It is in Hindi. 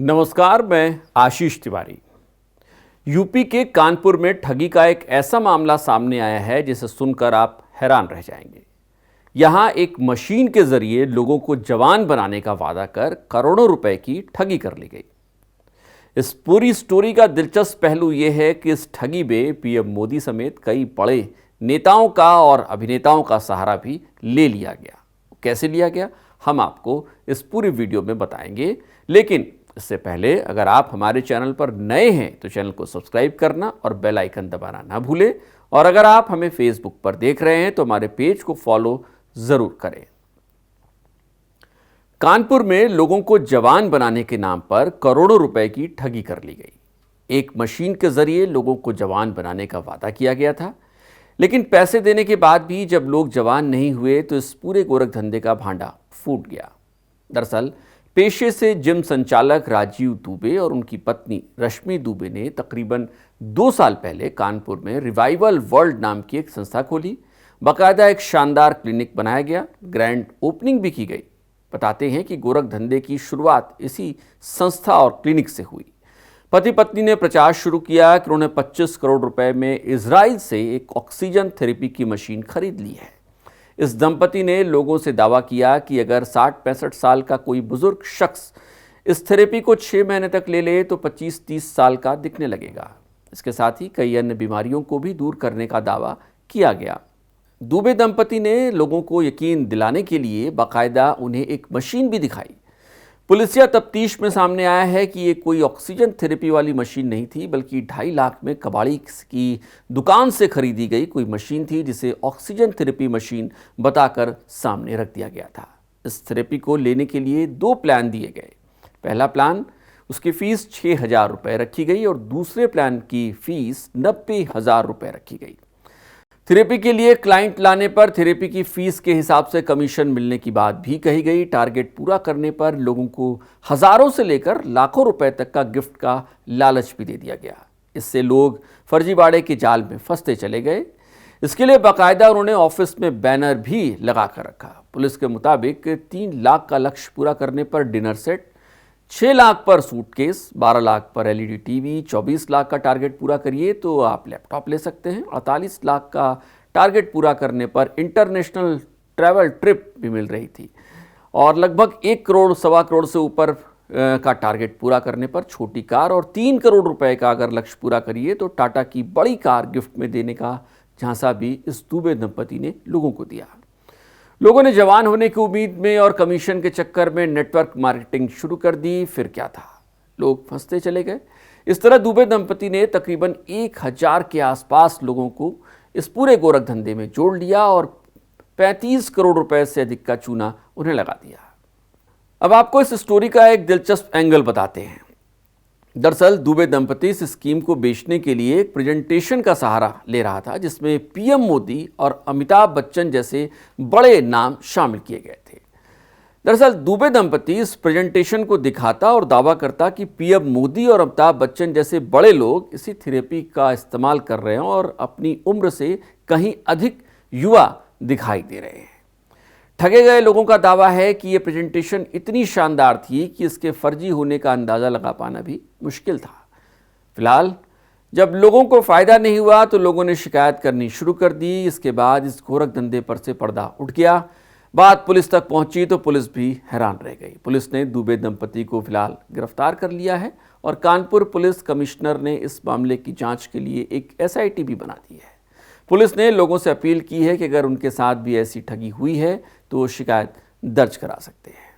नमस्कार, मैं आशीष तिवारी। यूपी के कानपुर में ठगी का एक ऐसा मामला सामने आया है जिसे सुनकर आप हैरान रह जाएंगे। यहां एक मशीन के जरिए लोगों को जवान बनाने का वादा कर करोड़ों रुपए की ठगी कर ली गई। इस पूरी स्टोरी का दिलचस्प पहलू यह है कि इस ठगी में पीएम मोदी समेत कई बड़े नेताओं का और अभिनेताओं का सहारा भी ले लिया गया। कैसे लिया गया, हम आपको इस पूरी वीडियो में बताएंगे। लेकिन इससे पहले अगर आप हमारे चैनल पर नए हैं तो चैनल को सब्सक्राइब करना और बेल आइकन दबाना ना भूलें। और अगर आप हमें फेसबुक पर देख रहे हैं तो हमारे पेज को फॉलो जरूर करें। कानपुर में लोगों को जवान बनाने के नाम पर करोड़ों रुपए की ठगी कर ली गई। एक मशीन के जरिए लोगों को जवान बनाने का वादा किया गया था, लेकिन पैसे देने के बाद भी जब लोग जवान नहीं हुए तो इस पूरे गोरख धंधे का भांडा फूट गया। दरअसल पेशे से जिम संचालक राजीव दुबे और उनकी पत्नी रश्मि दुबे ने तकरीबन 2 साल पहले कानपुर में रिवाइवल वर्ल्ड नाम की एक संस्था खोली। बाकायदा एक शानदार क्लिनिक बनाया गया, ग्रैंड ओपनिंग भी की गई। बताते हैं कि गोरख धंधे की शुरुआत इसी संस्था और क्लिनिक से हुई। पति पत्नी ने प्रचार शुरू किया कि उन्होंने 25 करोड़ रुपए में इजराइल से एक ऑक्सीजन थेरेपी की मशीन खरीद ली है। इस दंपति ने लोगों से दावा किया कि अगर 60-65 साल का कोई बुजुर्ग शख्स इस थेरेपी को 6 महीने तक ले ले तो 25-30 साल का दिखने लगेगा। इसके साथ ही कई अन्य बीमारियों को भी दूर करने का दावा किया गया। दुबे दंपति ने लोगों को यकीन दिलाने के लिए बाकायदा उन्हें एक मशीन भी दिखाई। पुलिसिया तफ्तीश में सामने आया है कि ये कोई ऑक्सीजन थेरेपी वाली मशीन नहीं थी, बल्कि 2.5 लाख में कबाड़ी की दुकान से खरीदी गई कोई मशीन थी, जिसे ऑक्सीजन थेरेपी मशीन बताकर सामने रख दिया गया था। इस थेरेपी को लेने के लिए 2 प्लान दिए गए। पहला प्लान, उसकी फीस 6,000 रुपये रखी गई और दूसरे प्लान की फीस 90,000 रुपये रखी गई। थेरेपी के लिए क्लाइंट लाने पर थेरेपी की फीस के हिसाब से कमीशन मिलने की बात भी कही गई। टारगेट पूरा करने पर लोगों को हजारों से लेकर लाखों रुपए तक का गिफ्ट का लालच भी दे दिया गया। इससे लोग फर्जीवाड़े के जाल में फंसते चले गए। इसके लिए बाकायदा उन्होंने ऑफिस में बैनर भी लगा कर रखा। पुलिस के मुताबिक 3 लाख का लक्ष्य पूरा करने पर डिनर सेट, 6 लाख पर सूटकेस, 12 लाख पर एलईडी टीवी, 24 लाख का टारगेट पूरा करिए तो आप लैपटॉप ले सकते हैं, 48 लाख का टारगेट पूरा करने पर इंटरनेशनल ट्रैवल ट्रिप भी मिल रही थी और लगभग 1 करोड़, 1.25 करोड़ से ऊपर का टारगेट पूरा करने पर छोटी कार और 3 करोड़ रुपए का अगर लक्ष्य पूरा करिए तो टाटा की बड़ी कार गिफ्ट में देने का झांसा भी इस दुबे दंपति ने लोगों को दिया। लोगों ने जवान होने की उम्मीद में और कमीशन के चक्कर में नेटवर्क मार्केटिंग शुरू कर दी। फिर क्या था, लोग फंसते चले गए। इस तरह दुबे दंपति ने तकरीबन 1000 के आसपास लोगों को इस पूरे गोरख धंधे में जोड़ लिया और 35 करोड़ रुपए से अधिक का चूना उन्हें लगा दिया। अब आपको इस स्टोरी का एक दिलचस्प एंगल बताते हैं। दरअसल दुबे दंपति इस स्कीम को बेचने के लिए एक प्रेजेंटेशन का सहारा ले रहा था, जिसमें पीएम मोदी और अमिताभ बच्चन जैसे बड़े नाम शामिल किए गए थे। दरअसल दुबे दंपति इस प्रेजेंटेशन को दिखाता और दावा करता कि पीएम मोदी और अमिताभ बच्चन जैसे बड़े लोग इसी थेरेपी का इस्तेमाल कर रहे हैं और अपनी उम्र से कहीं अधिक युवा दिखाई दे रहे हैं। ठगे गए लोगों का दावा है कि यह प्रेजेंटेशन इतनी शानदार थी कि इसके फर्जी होने का अंदाजा लगा पाना भी मुश्किल था। फिलहाल जब लोगों को फायदा नहीं हुआ तो लोगों ने शिकायत करनी शुरू कर दी। इसके बाद इस गोरख धंधे पर से पर्दा उठ गया। बात पुलिस तक पहुंची तो पुलिस भी हैरान रह गई। पुलिस ने दुबे दंपति को फिलहाल गिरफ्तार कर लिया है और कानपुर पुलिस कमिश्नर ने इस मामले की जांच के लिए एक SIT भी बना दी है। पुलिस ने लोगों से अपील की है कि अगर उनके साथ भी ऐसी ठगी हुई है तो शिकायत दर्ज करा सकते हैं।